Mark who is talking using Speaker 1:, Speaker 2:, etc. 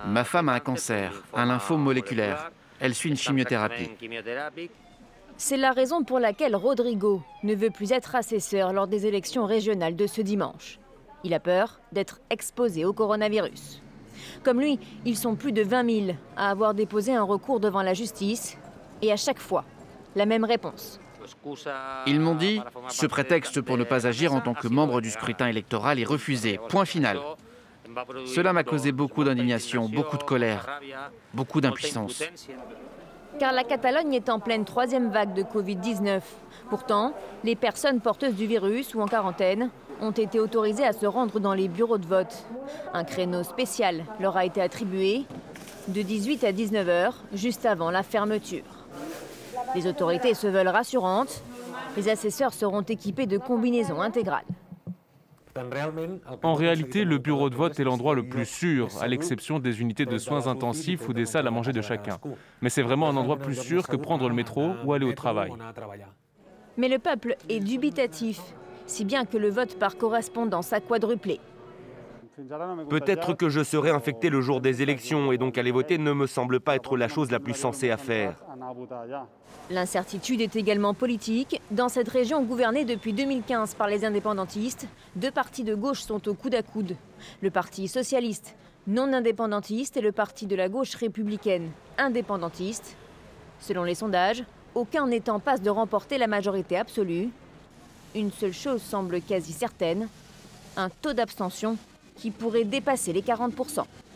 Speaker 1: Ma femme a un cancer, un lymphome moléculaire. Elle suit une chimiothérapie.
Speaker 2: C'est la raison pour laquelle Rodrigo ne veut plus être assesseur lors des élections régionales de ce dimanche. Il a peur d'être exposé au coronavirus. Comme lui, ils sont plus de 20 000 à avoir déposé un recours devant la justice. Et à chaque fois, la même réponse.
Speaker 1: Ils m'ont dit, ce prétexte pour ne pas agir en tant que membre du scrutin électoral est refusé. Point final. Cela m'a causé beaucoup d'indignation, beaucoup de colère, beaucoup d'impuissance.
Speaker 2: Car la Catalogne est en pleine troisième vague de Covid-19. Pourtant, les personnes porteuses du virus ou en quarantaine ont été autorisées à se rendre dans les bureaux de vote. Un créneau spécial leur a été attribué de 18 à 19 heures, juste avant la fermeture. Les autorités se veulent rassurantes. Les assesseurs seront équipés de combinaisons intégrales.
Speaker 3: En réalité, le bureau de vote est l'endroit le plus sûr, à l'exception des unités de soins intensifs ou des salles à manger de chacun. Mais c'est vraiment un endroit plus sûr que prendre le métro ou aller au travail.
Speaker 2: Mais le peuple est dubitatif, si bien que le vote par correspondance a quadruplé.
Speaker 4: Peut-être que je serai infecté le jour des élections et donc aller voter ne me semble pas être la chose la plus sensée à faire.
Speaker 2: L'incertitude est également politique. Dans cette région gouvernée depuis 2015 par les indépendantistes, deux partis de gauche sont au coude à coude. Le parti socialiste non indépendantiste et le parti de la gauche républicaine indépendantiste. Selon les sondages, aucun n'est en passe de remporter la majorité absolue. Une seule chose semble quasi certaine, un taux d'abstention qui pourrait dépasser les 40%.